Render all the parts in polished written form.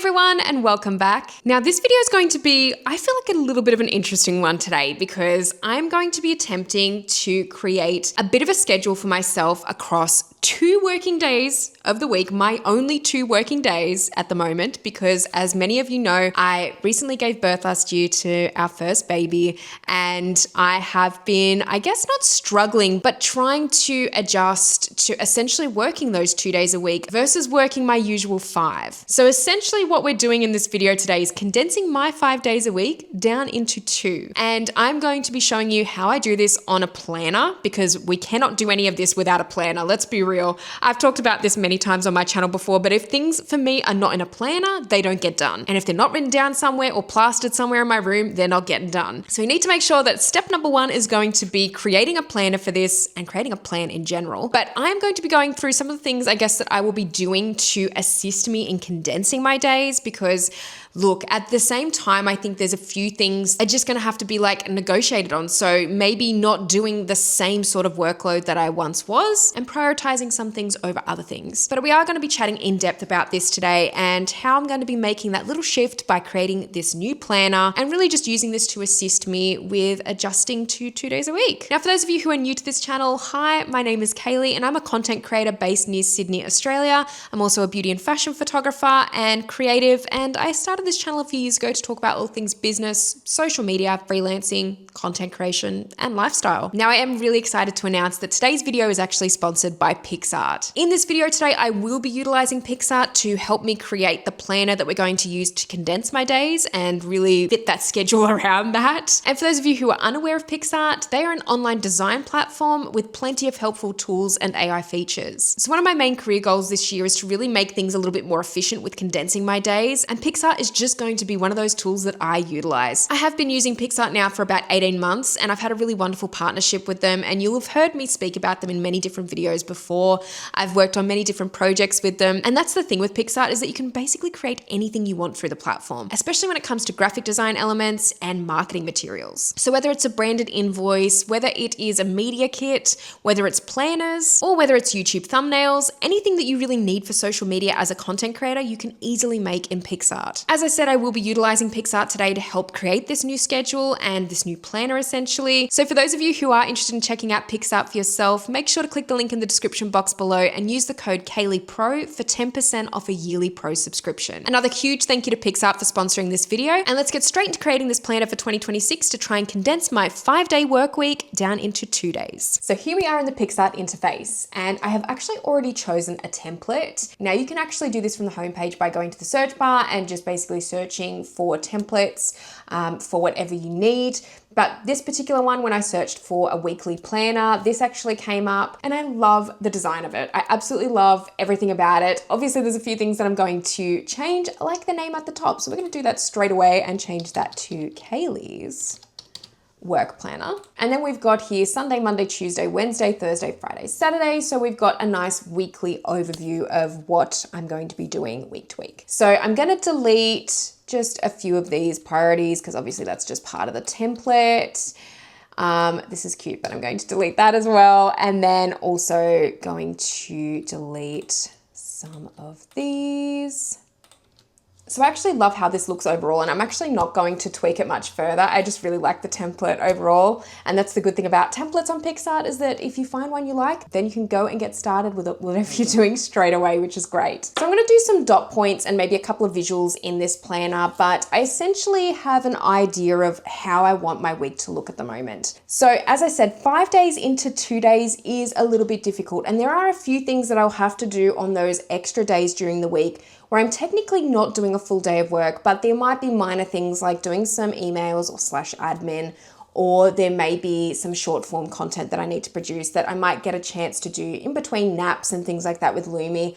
everyone and welcome back. Now this video is going to be, I feel like, a little bit of an interesting one today because I'm going to be attempting to create a bit of a schedule for myself across 2 working days of the week, my only 2 working days at the moment, because as many of you know, I recently gave birth last year to our first baby and I have been, I guess not struggling, but trying to adjust to essentially working those 2 days a week versus working my usual 5. So essentially what we're doing in this video today is condensing my 5 days a week down into 2. And I'm going to be showing you how I do this on a planner because we cannot do any of this without a planner. Let's be real. I've talked about this many times on my channel before, but if things for me are not in a planner, they don't get done. And if they're not written down somewhere or plastered somewhere in my room, they're not getting done. So you need to make sure that step number 1 is going to be creating a planner for this and creating a plan in general. But I'm going to be going through some of the things I guess that I will be doing to assist me in condensing my days because look, at the same time, I think there's a few things are just going to have to be like negotiated on. So maybe not doing the same sort of workload that I once was and prioritizing some things over other things. But we are going to be chatting in depth about this today and how I'm going to be making that little shift by creating this new planner and really just using this to assist me with adjusting to 2 days a week. Now, for those of you who are new to this channel, hi, my name is Kaylee and I'm a content creator based near Sydney, Australia. I'm also a beauty and fashion photographer and creative, and I started this channel a few years ago to talk about all things business, social media, freelancing, content creation, and lifestyle. Now I am really excited to announce that today's video is actually sponsored by PicsArt. In this video today, I will be utilizing PicsArt to help me create the planner that we're going to use to condense my days and really fit that schedule around that. And for those of you who are unaware of PicsArt, they are an online design platform with plenty of helpful tools and AI features. So one of my main career goals this year is to really make things a little bit more efficient with condensing my days, and PicsArt is just going to be one of those tools that I utilize. I have been using PicsArt now for about 18 months and I've had a really wonderful partnership with them, and you'll have heard me speak about them in many different videos before. I've worked on many different projects with them, and that's the thing with PicsArt is that you can basically create anything you want through the platform, especially when it comes to graphic design elements and marketing materials. So whether it's a branded invoice, whether it is a media kit, whether it's planners, or whether it's YouTube thumbnails, anything that you really need for social media as a content creator, you can easily make in PicsArt. As I said, I will be utilizing PicsArt today to help create this new schedule and this new planner essentially. So for those of you who are interested in checking out PicsArt for yourself, make sure to click the link in the description box below and use the code KayleePro for 10% off a yearly pro subscription. Another huge thank you to PicsArt for sponsoring this video, and let's get straight into creating this planner for 2026 to try and condense my 5-day work week down into 2 days. So here we are in the PicsArt interface, and I have actually already chosen a template. Now you can actually do this from the homepage by going to the search bar and just basically searching for templates for whatever you need. But this particular one, when I searched for a weekly planner, this actually came up and I love the design of it. I absolutely love everything about it. Obviously, there's a few things that I'm going to change, like the name at the top. So we're going to do that straight away and change that to Kaylee's work planner. And then we've got here Sunday, Monday, Tuesday, Wednesday, Thursday, Friday, Saturday. So we've got a nice weekly overview of what I'm going to be doing week to week. So I'm going to delete just a few of these priorities because obviously that's just part of the template. This is cute, but I'm going to delete that as well. And then also going to delete some of these. So I actually love how this looks overall, and I'm actually not going to tweak it much further. I just really like the template overall. And that's the good thing about templates on PicsArt is that if you find one you like, then you can go and get started with whatever you're doing straight away, which is great. So I'm going to do some dot points and maybe a couple of visuals in this planner, but I essentially have an idea of how I want my week to look at the moment. So as I said, 5 days into 2 days is a little bit difficult. And there are a few things that I'll have to do on those extra days during the week where I'm technically not doing a full day of work, but there might be minor things like doing some emails or /admin, or there may be some short form content that I need to produce that I might get a chance to do in between naps and things like that with Lumi.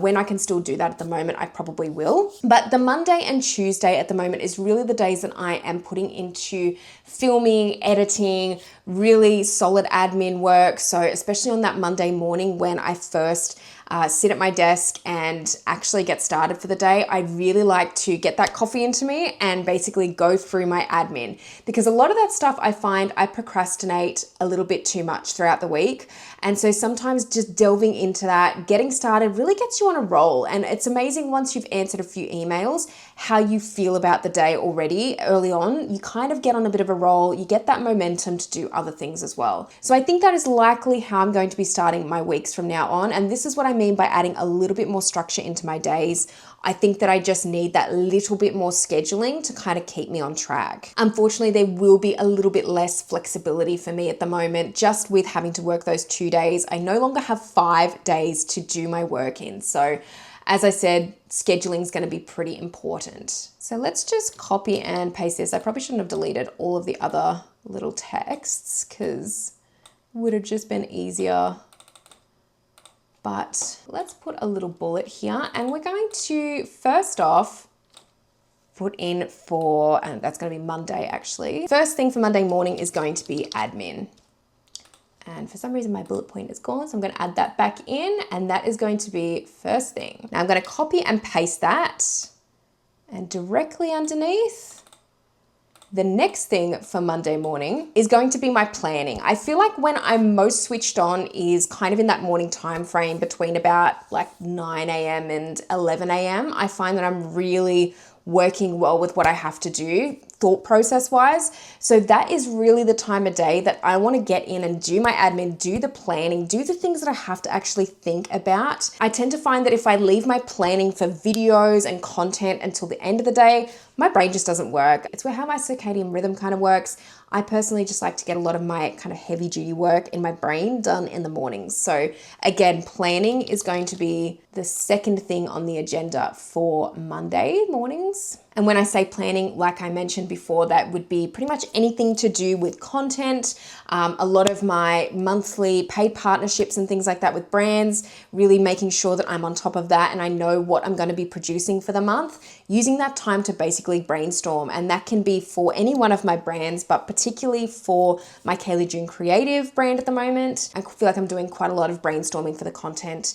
When I can still do that at the moment, I probably will. But the Monday and Tuesday at the moment is really the days that I am putting into filming, editing, really solid admin work. So especially on that Monday morning when I first sit at my desk and actually get started for the day, I really like to get that coffee into me and basically go through my admin, because a lot of that stuff I find I procrastinate a little bit too much throughout the week. And so sometimes just delving into that, getting started, really gets you on a roll. And it's amazing once you've answered a few emails, how you feel about the day already early on. You kind of get on a bit of a roll, you get that momentum to do other things as well. So I think that is likely how I'm going to be starting my weeks from now on. And this is what I mean by adding a little bit more structure into my days. I think that I just need that little bit more scheduling to kind of keep me on track. Unfortunately, there will be a little bit less flexibility for me at the moment, just with having to work those 2 days. I no longer have 5 days to do my work in. So as I said, scheduling is going to be pretty important. So let's just copy and paste this. I probably shouldn't have deleted all of the other little texts because it would have just been easier. But let's put a little bullet here, and we're going to first off put in for, and that's going to be Monday actually. First thing for Monday morning is going to be admin. And for some reason my bullet point is gone, so I'm going to add that back in, and that is going to be first thing. Now I'm going to copy and paste that, and directly underneath, the next thing for Monday morning is going to be my planning. I feel like when I'm most switched on is kind of in that morning time frame between about like 9 a.m. and 11 a.m. I find that I'm really working well with what I have to do thought process wise. So that is really the time of day that I want to get in and do my admin, do the planning, do the things that I have to actually think about. I tend to find that if I leave my planning for videos and content until the end of the day, my brain just doesn't work. It's where how my circadian rhythm kind of works. I personally just like to get a lot of my kind of heavy duty work in my brain done in the mornings. So again, planning is going to be the second thing on the agenda for Monday mornings. And when I say planning, like I mentioned before, that would be pretty much anything to do with content, a lot of my monthly paid partnerships and things like that with brands, really making sure that I'm on top of that and I know what I'm going to be producing for the month, using that time to basically brainstorm. And that can be for any one of my brands, but particularly for my Kaylee June Creative brand at the moment. I feel like I'm doing quite a lot of brainstorming for the content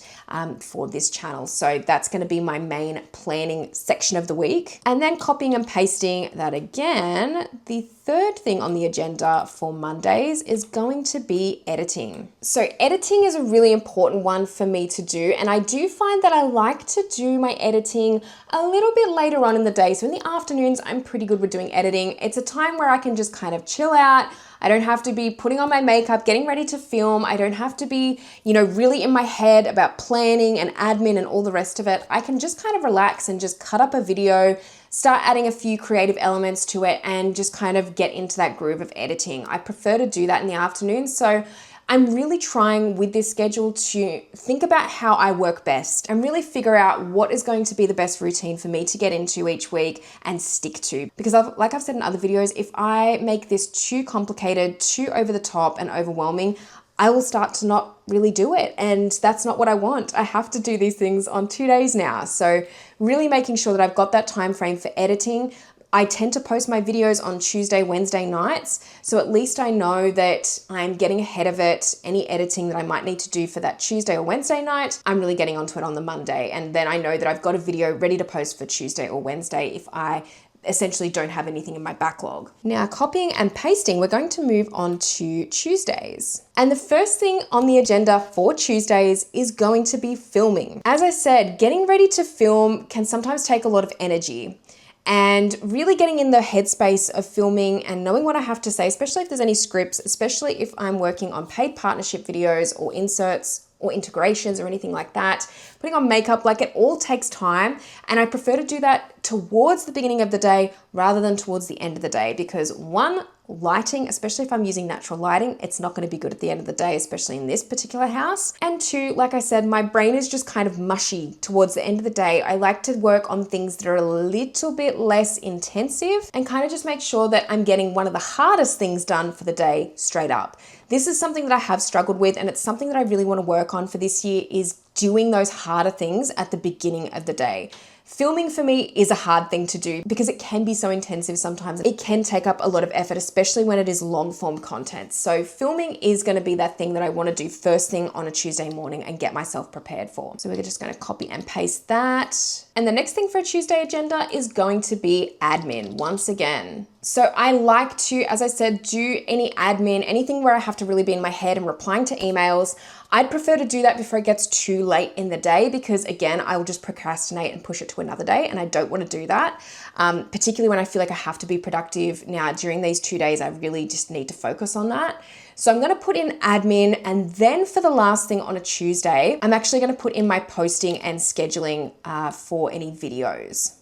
for this channel. So that's going to be my main planning section of the week. And then copying and pasting that again, the third thing on the agenda for Mondays is going to be editing. So editing is a really important one for me to do. And I do find that I like to do my editing a little bit later on in the day. So in the afternoons, I'm pretty good with doing editing. It's a time where I can just kind of chill out. I don't have to be putting on my makeup, getting ready to film. I don't have to be, really in my head about planning and admin and all the rest of it. I can just kind of relax and just cut up a video, start adding a few creative elements to it, and just kind of get into that groove of editing. I prefer to do that in the afternoon. So I'm really trying with this schedule to think about how I work best and really figure out what is going to be the best routine for me to get into each week and stick to. Because like I've said in other videos, if I make this too complicated, too over the top and overwhelming, I will start to not really do it. And that's not what I want. I have to do these things on 2 days now. So really making sure that I've got that time frame for editing. I tend to post my videos on Tuesday, Wednesday nights. So at least I know that I'm getting ahead of it. Any editing that I might need to do for that Tuesday or Wednesday night, I'm really getting onto it on the Monday. And then I know that I've got a video ready to post for Tuesday or Wednesday if I essentially don't have anything in my backlog. Now, copying and pasting, we're going to move on to Tuesdays. And the first thing on the agenda for Tuesdays is going to be filming. As I said, getting ready to film can sometimes take a lot of energy. And really getting in the headspace of filming and knowing what I have to say, especially if there's any scripts, especially if I'm working on paid partnership videos or inserts or integrations or anything like that, putting on makeup, like it all takes time. And I prefer to do that towards the beginning of the day rather than towards the end of the day, because one, lighting, especially if I'm using natural lighting, it's not going to be good at the end of the day, especially in this particular house. And two, like I said, my brain is just kind of mushy towards the end of the day. I like to work on things that are a little bit less intensive and kind of just make sure that I'm getting one of the hardest things done for the day straight up. This is something that I have struggled with, and it's something that I really want to work on for this year, is doing those harder things at the beginning of the day. Filming for me is a hard thing to do because it can be so intensive sometimes. It can take up a lot of effort, especially when it is long form content. So filming is going to be that thing that I want to do first thing on a Tuesday morning and get myself prepared for. So we're just going to copy and paste that. And the next thing for a Tuesday agenda is going to be admin once again. So I like to, as I said, do any admin, anything where I have to really be in my head and replying to emails. I'd prefer to do that before it gets too late in the day because, again, I will just procrastinate and push it to another day, and I don't want to do that, particularly when I feel like I have to be productive. Now, during these 2 days, I really just need to focus on that. So I'm going to put in admin, and then for the last thing on a Tuesday, I'm actually going to put in my posting and scheduling for any videos.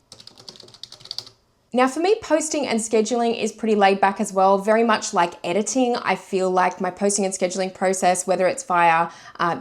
Now for me, posting and scheduling is pretty laid back as well, very much like editing. I feel like my posting and scheduling process, whether it's via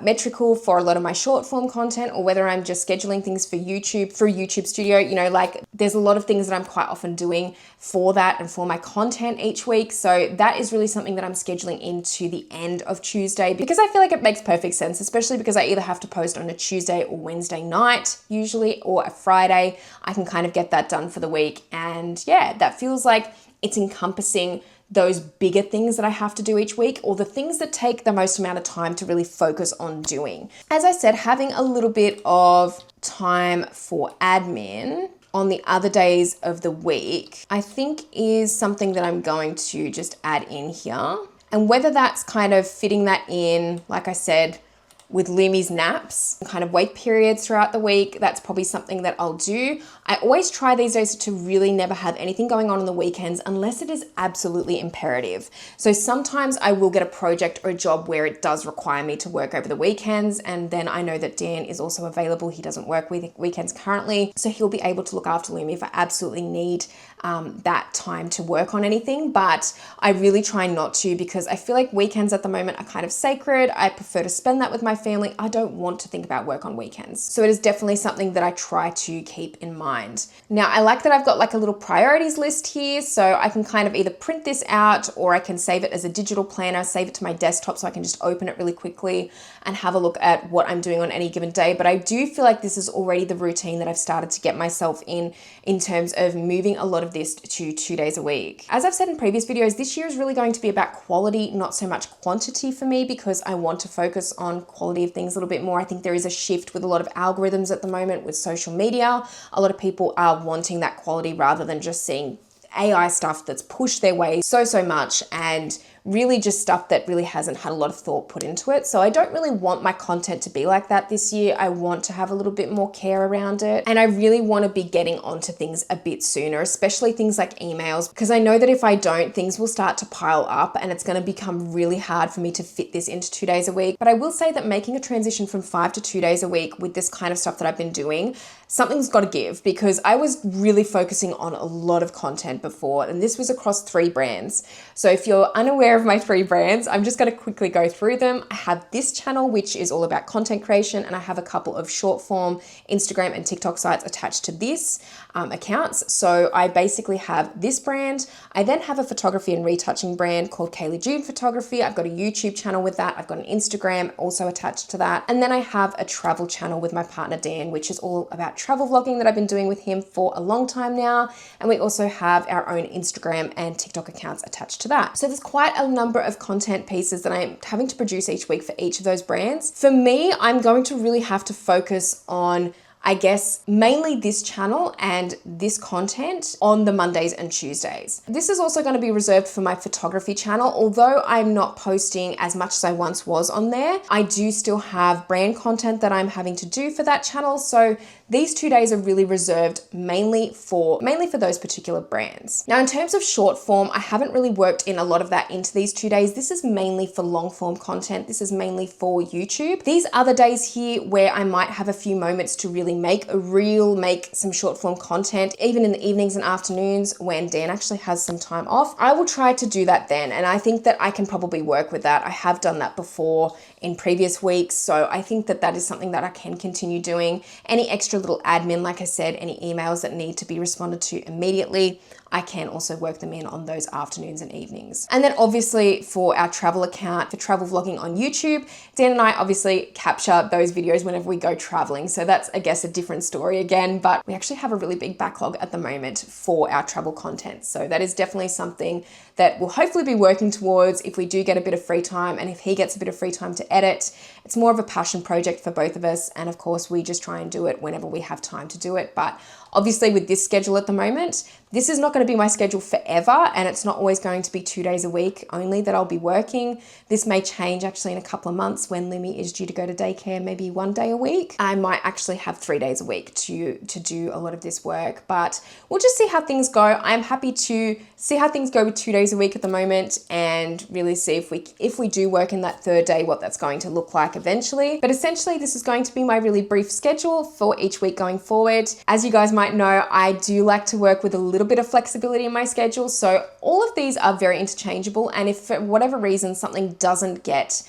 Metrical for a lot of my short form content, or whether I'm just scheduling things for YouTube through YouTube Studio, like there's a lot of things that I'm quite often doing for that and for my content each week. So that is really something that I'm scheduling into the end of Tuesday because I feel like it makes perfect sense, especially because I either have to post on a Tuesday or Wednesday night usually, or a Friday. I can kind of get that done for the week. And yeah, that feels like it's encompassing those bigger things that I have to do each week, or the things that take the most amount of time to really focus on doing. As I said, having a little bit of time for admin on the other days of the week, I think is something that I'm going to just add in here. And whether that's kind of fitting that in, like I said, with Lumi's naps, kind of wake periods throughout the week, that's probably something that I'll do. I always try these days to really never have anything going on the weekends unless it is absolutely imperative. So sometimes I will get a project or a job where it does require me to work over the weekends, and then I know that Dan is also available. He doesn't work weekends currently, so he'll be able to look after Lumi if I absolutely need that time to work on anything. But I really try not to, because I feel like weekends at the moment are kind of sacred. I prefer to spend that with my family. I don't want to think about work on weekends. So it is definitely something that I try to keep in mind. Now, I like that I've got like a little priorities list here, so I can kind of either print this out or I can save it as a digital planner, save it to my desktop so I can just open it really quickly and have a look at what I'm doing on any given day. But I do feel like this is already the routine that I've started to get myself in terms of moving a lot of this to 2 days a week. As I've said in previous videos, this year is really going to be about quality, not so much quantity for me, because I want to focus on quality of things a little bit more. I think there is a shift with a lot of algorithms at the moment with social media. A lot of people are wanting that quality rather than just seeing AI stuff that's pushed their way so much, and really just stuff that really hasn't had a lot of thought put into it. So I don't really want my content to be like that this year. I want to have a little bit more care around it. And I really want to be getting onto things a bit sooner, especially things like emails, because I know that if I don't, things will start to pile up and it's going to become really hard for me to fit this into 2 days a week. But I will say that making a transition from 5 to 2 days a week with this kind of stuff that I've been doing, something's got to give, because I was really focusing on a lot of content before, and this was across 3 brands. So if you're unaware of my 3 brands, I'm just going to quickly go through them. I have this channel, which is all about content creation, and I have a couple of short form Instagram and TikTok sites attached to this accounts. So I basically have this brand. I then have a photography and retouching brand called Kaylee June Photography. I've got a YouTube channel with that. I've got an Instagram also attached to that. And then I have a travel channel with my partner Dan, which is all about travel vlogging that I've been doing with him for a long time now. And we also have our own Instagram and TikTok accounts attached to that. So there's quite a number of content pieces that I'm having to produce each week for each of those brands. For me, I'm going to really have to focus on, I guess, mainly this channel and this content on the Mondays and Tuesdays. This is also going to be reserved for my photography channel. Although I'm not posting as much as I once was on there, I do still have brand content that I'm having to do for that channel. So these 2 days are really reserved mainly for those particular brands. Now, in terms of short form, I haven't really worked in a lot of that into these 2 days. This is mainly for long form content. This is mainly for YouTube. These other days here where I might have a few moments to really make a reel, make some short form content, even in the evenings and afternoons when Dan actually has some time off, I will try to do that then. And I think that I can probably work with that. I have done that before in previous weeks. So I think that that is something that I can continue doing. Any extra little admin, like I said, any emails that need to be responded to immediately, I can also work them in on those afternoons and evenings. And then obviously for our travel account, for travel vlogging on YouTube, Dan and I obviously capture those videos whenever we go traveling. So that's, I guess, a different story again, but we actually have a really big backlog at the moment for our travel content. So that is definitely something that we'll hopefully be working towards if we do get a bit of free time, and if he gets a bit of free time to edit. It's more of a passion project for both of us. And of course, we just try and do it whenever we have time to do it. But Obviously with this schedule at the moment, this is not going to be my schedule forever, and it's not always going to be 2 days a week only that I'll be working. This may change actually in a couple of months when Lumi is due to go to daycare, maybe 1 day a week. I might actually have 3 days a week to do a lot of this work, but we'll just see how things go. I'm happy to see how things go with 2 days a week at the moment and really see if we do work in that third day, what that's going to look like eventually. But essentially this is going to be my really brief schedule for each week going forward. As you guys might know, I do like to work with a little bit of flexibility in my schedule. So all of these are very interchangeable. And if for whatever reason something doesn't get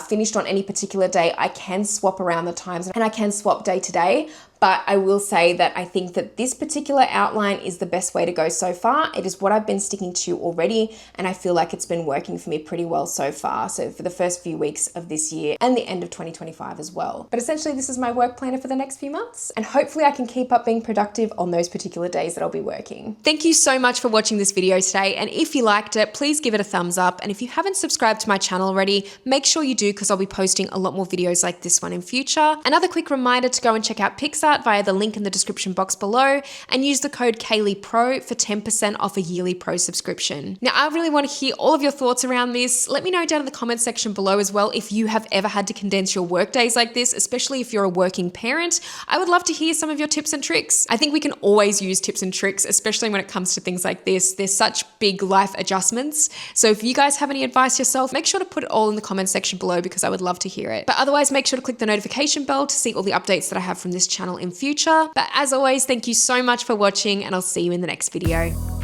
finished on any particular day, I can swap around the times and I can swap day to day. But I will say that I think that this particular outline is the best way to go so far. It is what I've been sticking to already, and I feel like it's been working for me pretty well so far. So for the first few weeks of this year and the end of 2025 as well. But essentially this is my work planner for the next few months, and hopefully I can keep up being productive on those particular days that I'll be working. Thank you so much for watching this video today, and if you liked it, please give it a thumbs up. And if you haven't subscribed to my channel already, make sure you do, because I'll be posting a lot more videos like this one in future. Another quick reminder to go and check out Pixar via the link in the description box below and use the code KayleePro for 10% off a yearly pro subscription. Now, I really want to hear all of your thoughts around this. Let me know down in the comments section below as well if you have ever had to condense your work days like this, especially if you're a working parent. I would love to hear some of your tips and tricks. I think we can always use tips and tricks, especially when it comes to things like this. There's such big life adjustments. So if you guys have any advice yourself, make sure to put it all in the comments section below, because I would love to hear it. But otherwise, make sure to click the notification bell to see all the updates that I have from this channel in future. But as always, thank you so much for watching, and I'll see you in the next video.